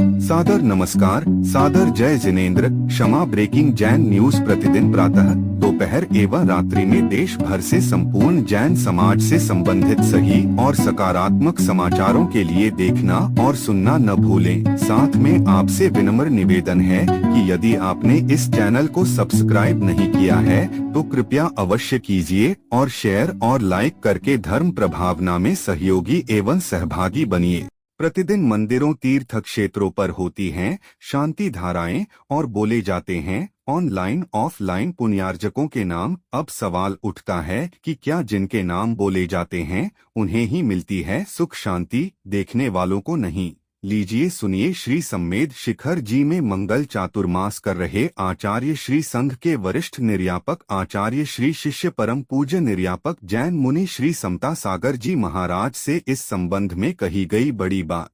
सादर नमस्कार, सादर जय जिनेंद्र। क्षमा ब्रेकिंग जैन न्यूज प्रतिदिन प्रातः, दोपहर एवं रात्रि में देश भर से संपूर्ण जैन समाज से संबंधित सही और सकारात्मक समाचारों के लिए देखना और सुनना न भूलें। साथ में आपसे विनम्र निवेदन है कि यदि आपने इस चैनल को सब्सक्राइब नहीं किया है तो कृपया अवश्य कीजिए और शेयर और लाइक करके धर्म प्रभावना में सहयोगी एवं सहभागी बनिए। प्रतिदिन मंदिरों तीर्थ क्षेत्रों पर होती हैं शांति धाराएं और बोले जाते हैं ऑनलाइन ऑफलाइन पुण्यार्जकों के नाम। अब सवाल उठता है कि क्या जिनके नाम बोले जाते हैं उन्हें ही मिलती है सुख शांति, देखने वालों को नहीं। लीजिए सुनिए। श्री सम्मेद शिखर जी में मंगल चातुर्मास कर रहे आचार्य श्री संघ के वरिष्ठ निर्यापक आचार्य श्री शिष्य परम पूज्य निर्यापक जैन मुनि श्री समता सागर जी महाराज से इस संबंध में कही गई बड़ी बात।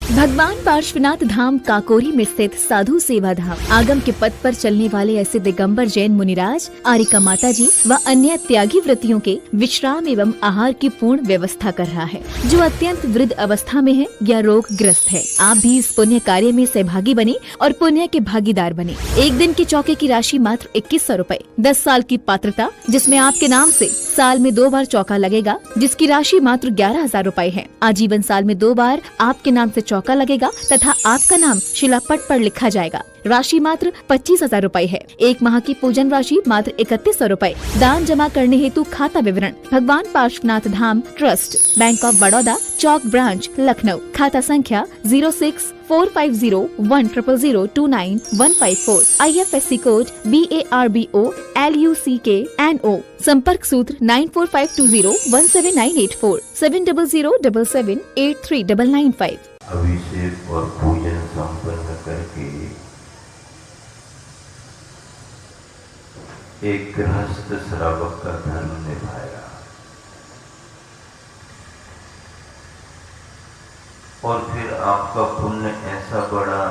भगवान पार्श्वनाथ धाम काकोरी में स्थित साधु सेवा धाम आगम के पथ पर चलने वाले ऐसे दिगंबर जैन मुनिराज, आरिका माता जी व अन्य त्यागी व्रतियों के विश्राम एवं आहार की पूर्ण व्यवस्था कर रहा है, जो अत्यंत वृद्ध अवस्था में है या रोग ग्रस्त है। आप भी इस पुण्य कार्य में सहभागी बने और पुण्य के भागीदार बने। एक दिन के चौके की राशि मात्र 2100 रूपए। 10 साल की पात्रता, जिसमें आपके नाम से साल में 2 बार चौका लगेगा, जिसकी राशि मात्र 11,000 रूपए है। आजीवन साल में 2 बार आपके नाम से चौका लगेगा तथा आपका नाम शिलापट पर लिखा जाएगा। राशि मात्र 25,000 रूपए है। 1 माह की पूजन राशि मात्र 3100 रूपए। दान जमा करने हेतु खाता विवरण Bhagwan Parshvanath Dham trust, bank of Baroda, Chowk branch, Lucknow. खाता संख्या 0645010029,154। IFSC code BARBO LUCKNO। संपर्क सूत्र 9452017984 7007783995। अभिषेक और पूजन संपन्न करके एक गृहस्थ श्रावक का धर्म निभाया और फिर आपका पुण्य ऐसा बढ़ा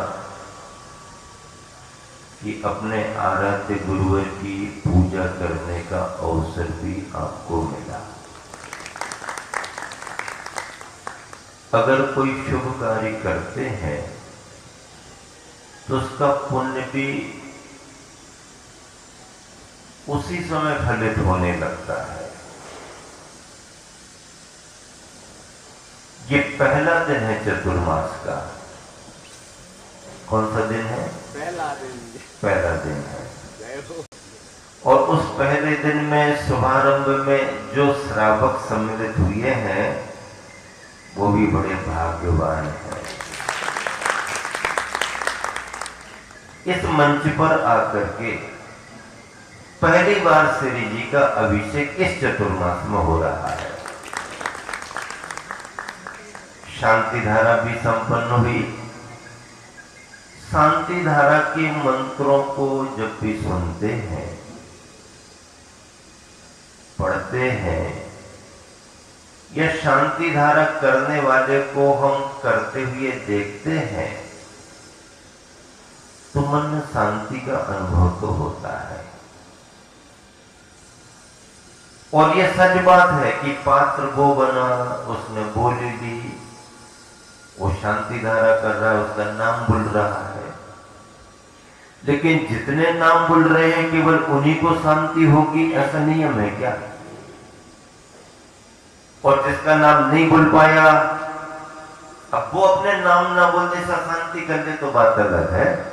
कि अपने आराध्य गुरुवर की पूजा करने का अवसर भी आपको मिला। अगर कोई शुभ कार्य करते हैं तो उसका पुण्य भी उसी समय फलित होने लगता है। ये पहला दिन है चतुर्मास का। कौन सा दिन है? पहला दिन है। और उस पहले दिन में शुभारंभ में जो श्रावक सम्मिलित हुए हैं वो भी बड़े भाग्यवान हैं। इस मंच पर आकर के पहली बार श्री जी का अभिषेक इस चतुर्मास में हो रहा है। शांति धारा भी संपन्न हुई। शांति धारा के मंत्रों को जब भी सुनते हैं, पढ़ते हैं या शांति धारा करने वाले को हम करते हुए देखते हैं तो मन में शांति का अनुभव तो होता है। और यह सच बात है कि पात्र वो बना, उसने बोली दी, वो शांति धारा कर रहा है, उसका नाम बुल रहा है। लेकिन जितने नाम बुल रहे हैं केवल उन्हीं को शांति होगी ऐसा नियम है क्या? और जिसका नाम नहीं बोल पाया, अब वो अपने नाम ना बोलने से शांति कर ले तो बात अलग है।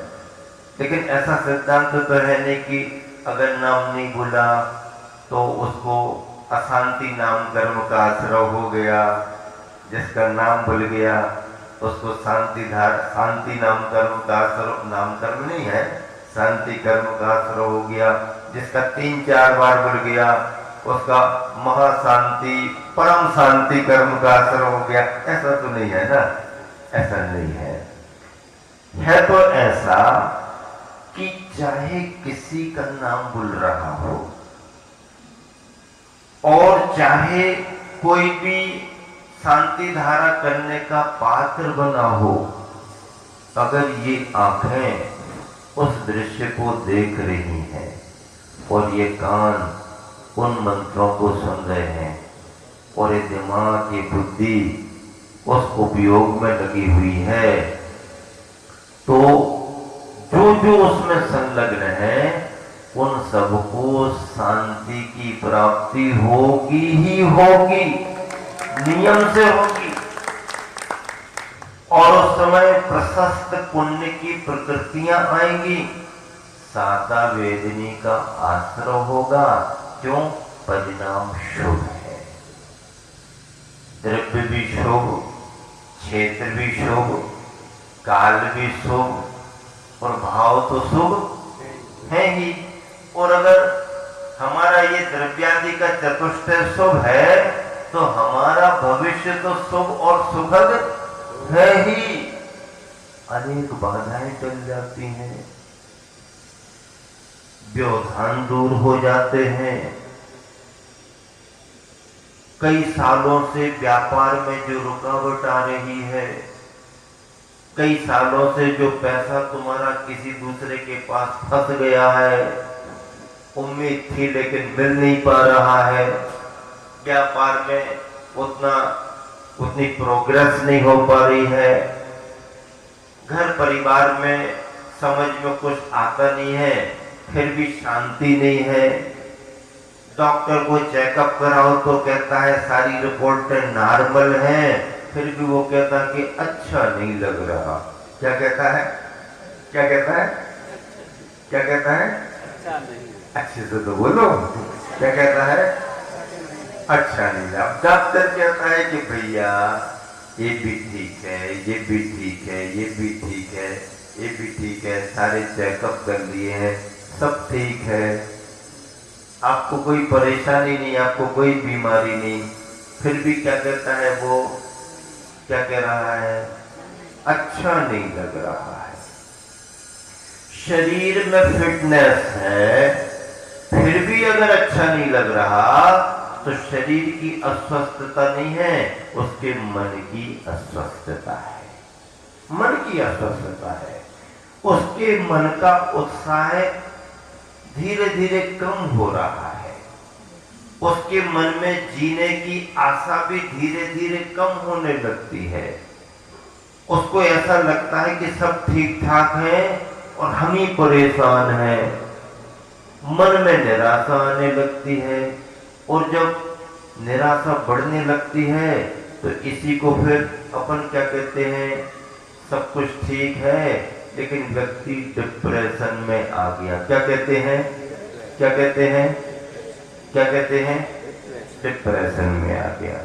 लेकिन ऐसा सिद्धांत तो है नहीं कि अगर नाम नहीं बोला तो उसको अशांति नाम कर्म का आश्रय हो गया, जिसका नाम भूल गया उसको शांति नाम कर्म का आश्रय, नाम कर्म नहीं है, शांति कर्म का आश्रय हो गया। जिसका 3-4 बार भूल गया उसका महाशांति परम शांति कर्म का आश्रय हो गया। ऐसा तो नहीं है ना, ऐसा नहीं है। है तो ऐसा कि चाहे किसी का नाम भूल रहा हो और चाहे कोई भी शांति धारा करने का पात्र बना हो, अगर ये आंखें उस दृश्य को देख रही हैं और ये कान उन मंत्रों को सुन रहे हैं और ये दिमाग, ये बुद्धि उस उपयोग में लगी हुई है, जो उसमें संलग्न है उन सबको शांति की प्राप्ति होगी ही होगी, नियम से होगी। और उस समय प्रशस्त पुण्य की प्रकृतियां आएंगी, सादा वेदनी का आश्रय होगा। क्यों? परिणाम शुभ है, द्रव्य भी शुभ, क्षेत्र भी शुभ, काल भी शुभ और भाव तो शुभ है ही। और अगर हमारा ये द्रव्यादि का चतुष्टय शुभ है तो हमारा भविष्य तो शुभ और सुखद है ही। अनेक बाधाएं टल जाती हैं, व्यवधान दूर हो जाते हैं। कई सालों से व्यापार में जो रुकावट आ रही है, कई सालों से जो पैसा तुम्हारा किसी दूसरे के पास फंस गया है, उम्मीद थी लेकिन मिल नहीं पा रहा है, व्यापार में उतनी प्रोग्रेस नहीं हो पा रही है, घर परिवार में समझ में कुछ आता नहीं है, फिर भी शांति नहीं है। डॉक्टर को चेकअप कराओ तो कहता है सारी रिपोर्टें नॉर्मल हैं, फिर भी वो कहता है कि अच्छा नहीं लग रहा। क्या कहता है? क्या कहता है? क्या कहता है? अच्छा नहीं। अच्छे से तो बोलो, क्या कहता है? अच्छा नहीं। अब डॉक्टर कहता है कि भैया ये भी ठीक है, ये भी ठीक है, ये भी ठीक है, ये भी ठीक है, सारे चेकअप कर लिए हैं, सब ठीक है, आपको कोई परेशानी नहीं, आपको कोई बीमारी नहीं। फिर भी क्या कहता है वो? क्या कह रहा है? अच्छा नहीं लग रहा है। शरीर में फिटनेस है, फिर भी अगर अच्छा नहीं लग रहा तो शरीर की अस्वस्थता नहीं है, उसके मन की अस्वस्थता है। मन की अस्वस्थता है, उसके मन का उत्साह धीरे धीरे कम हो रहा है, उसके मन में जीने की आशा भी धीरे धीरे कम होने लगती है। उसको ऐसा लगता है कि सब ठीक ठाक है और हम ही परेशान हैं। मन में निराशा आने लगती है, और जब निराशा बढ़ने लगती है तो इसी को फिर अपन क्या कहते हैं? सब कुछ ठीक है लेकिन व्यक्ति डिप्रेशन में आ गया। क्या कहते हैं? क्या कहते हैं? क्या कहते हैं? डिप्रेशन में आ गया।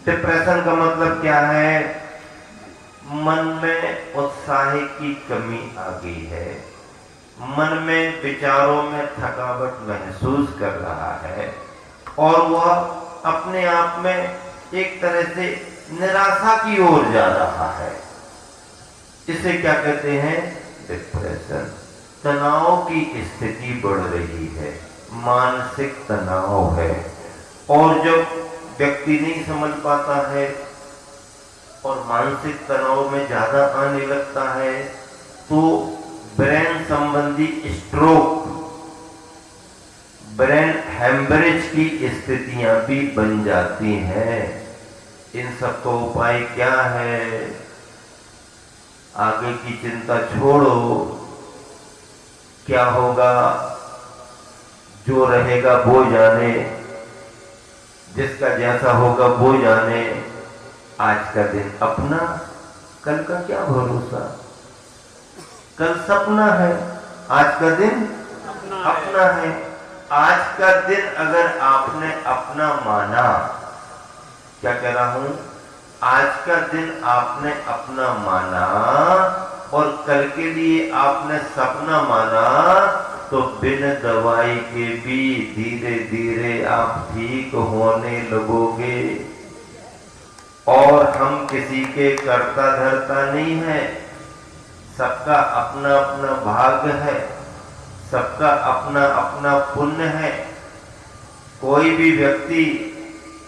डिप्रेशन का मतलब क्या है? मन में उत्साह की कमी आ गई है, मन में विचारों में थकावट महसूस कर रहा है और वह अपने आप में एक तरह से निराशा की ओर जा रहा है। इसे क्या कहते हैं? डिप्रेशन। तनाव की स्थिति बढ़ रही है, मानसिक तनाव है। और जब व्यक्ति नहीं समझ पाता है और मानसिक तनाव में ज्यादा आने लगता है तो ब्रेन संबंधी स्ट्रोक, ब्रेन हेमरेज की स्थितियां भी बन जाती हैं। इन सब का उपाय क्या है? आगे की चिंता छोड़ो, क्या होगा जो रहेगा वो जाने, जिसका जैसा होगा वो जाने। आज का दिन अपना, कल का क्या भरोसा? कल सपना है, आज का दिन अपना है। आज का दिन अगर आपने अपना माना, क्या कह रहा हूं? आज का दिन आपने अपना माना और कल के लिए आपने सपना माना तो बिन दवाई के भी धीरे धीरे आप ठीक होने लगोगे। और हम किसी के कर्ता धर्ता नहीं है, सबका अपना अपना भाग्य है, सबका अपना अपना पुण्य है। कोई भी व्यक्ति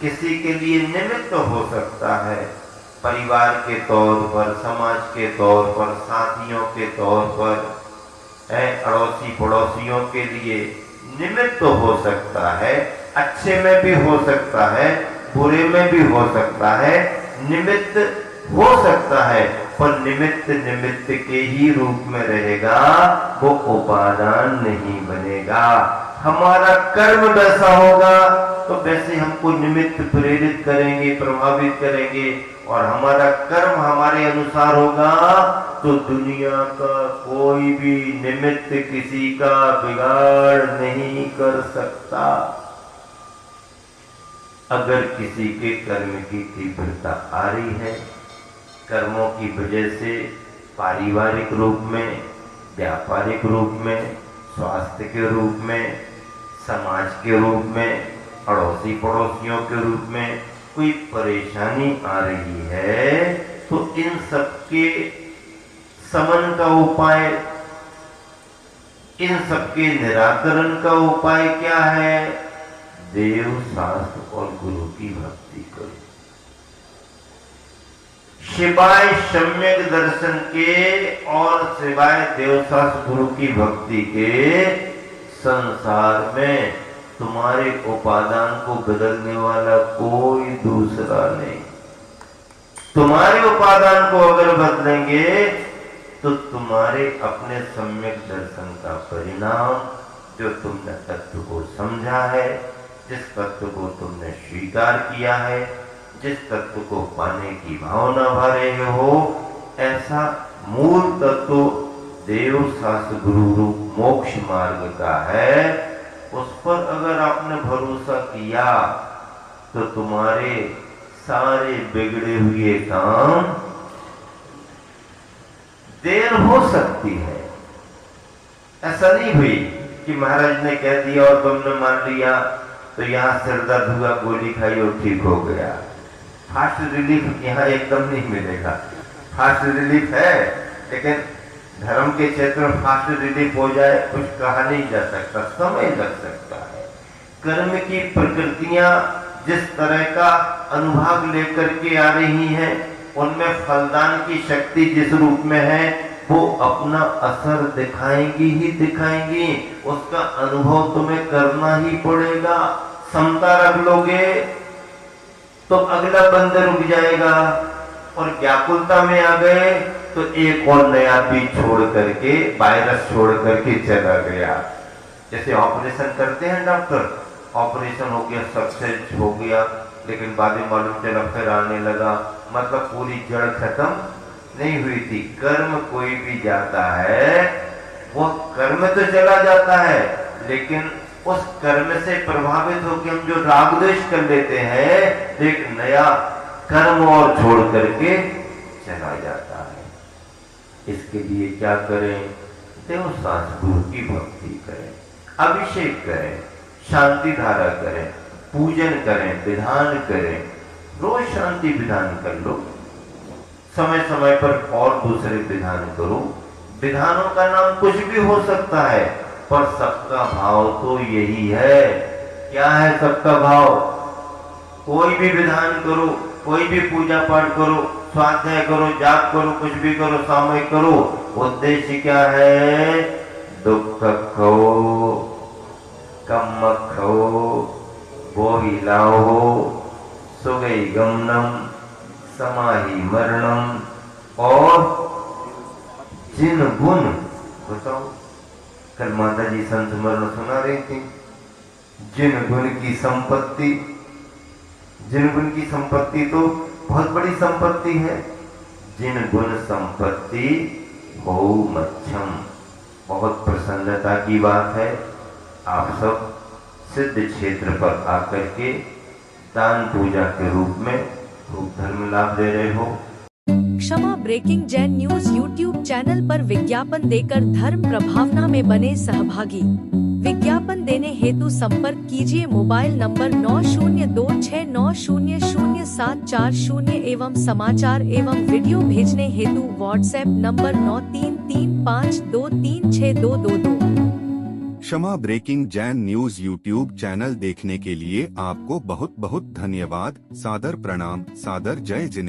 किसी के लिए निमित्त हो सकता है, परिवार के तौर पर, समाज के तौर पर, साथियों के तौर पर, अड़ोसी पड़ोसियों के लिए निमित्त हो सकता है। अच्छे में भी हो सकता है, बुरे में भी हो सकता है, निमित्त हो सकता है। पर निमित्त निमित्त के ही रूप में रहेगा, वो उपादान नहीं बनेगा। हमारा कर्म वैसा होगा तो वैसे हमको निमित्त प्रेरित करेंगे, प्रभावित करेंगे, और हमारा कर्म हमारे अनुसार होगा तो दुनिया का कोई भी निमित्त किसी का बिगाड़ नहीं कर सकता। अगर किसी के कर्म की तीव्रता आ रही है, कर्मों की वजह से पारिवारिक रूप में, व्यापारिक रूप में, स्वास्थ्य के रूप में, समाज के रूप में, अड़ोसी पड़ोसियों के रूप में कोई परेशानी आ रही है, तो इन सबके समन का उपाय, इन सबके निराकरण का उपाय क्या है? देव शास्त्र और गुरु की भक्ति करो। शिवाय सम्यक दर्शन के और शिवाय देव शास्त्र गुरु की भक्ति के संसार में तुम्हारे उपादान को बदलने वाला कोई दूसरा नहीं। तुम्हारे उपादान को अगर बदलेंगे तो तुम्हारे अपने सम्यक दर्शन का परिणाम, जो तुमने तत्व को समझा है, जिस तत्व को तुमने स्वीकार किया है, जिस तत्व को पाने की भावना भर रहे हो, ऐसा मूल तत्व देव शास्त्र गुरु रूप मोक्ष मार्ग का है। उस पर अगर आपने भरोसा किया तो तुम्हारे सारे बिगड़े हुए काम, देर हो सकती है, ऐसा नहीं हुई कि महाराज ने कह दिया और तुमने मान लिया तो यहाँ सिर दर्द हुआ, गोली खाई और ठीक हो गया। फास्ट रिलीफ यहाँ एकदम नहीं मिलेगा। फास्ट रिलीफ है, लेकिन धर्म के क्षेत्र में फास्ट रिलीफ हो जाए कुछ कहा नहीं जा सकता, समय लग सकता है। कर्म की प्रकृतियां जिस तरह का अनुभाग लेकर के आ रही हैं, उनमें फलदान की शक्ति जिस रूप में है, वो अपना असर दिखाएंगी ही दिखाएंगी। उसका अनुभव तुम्हें करना ही पड़ेगा। समता रख लोगे तो अगला बंद रुक जाएगा, और व्याकुलता में आ गए तो एक और नया बीज छोड़ करके, वायरस छोड़ करके चला गया। जैसे ऑपरेशन करते हैं डॉक्टर, ऑपरेशन हो गया, सक्सेस हो गया, लेकिन बाद में मालूम चला फिर आने लगा, मतलब पूरी जड़ खत्म नहीं हुई थी। कर्म कोई भी जाता है, वो कर्म तो चला जाता है, लेकिन उस कर्म से प्रभावित होकर हम जो राग द्वेष कर लेते हैं, एक नया कर्म और छोड़ करके चला जाता है। इसके लिए क्या करें? देव शास्त्र गुरु की भक्ति करें, अभिषेक करें, शांति धारा करें, पूजन करें, विधान करें। रोज शांति विधान कर लो, समय समय पर और दूसरे विधान करो। विधानों का नाम कुछ भी हो सकता है, पर सबका भाव तो यही है। क्या है सबका भाव? कोई भी विधान करो, कोई भी पूजा पाठ करो, स्वाध्याय करो, जाप करो, कुछ भी करो, सामूहिक करो, उद्देश्य क्या है? दुख खो, कम खो, वो ही लाओ, सुगई गमनम, समाही मरणम। और जिन गुण, बताओ, कल माता जी संत मरण सुना रही थी। जिन गुण की संपत्ति, जिन गुण की संपत्ति तो बहुत बड़ी संपत्ति है। जिन गुण संपत्ति बहु मच्छम, बहुत प्रसन्नता की बात है। आप सब सिद्ध क्षेत्र पर आकर के दान पूजा के रूप में खूब धर्म लाभ दे रहे हो। Kshama breaking Jain news YouTube channel पर विज्ञापन देकर धर्म प्रभावना में बने सहभागी। विज्ञापन देने हेतु संपर्क कीजिए मोबाइल नंबर 9026900740 एवं समाचार एवं वीडियो भेजने हेतु WhatsApp number 9335236222। Kshama breaking Jain news YouTube channel देखने के लिए आपको बहुत बहुत धन्यवाद। सादर प्रणाम, सादर जय जिनेंद्र।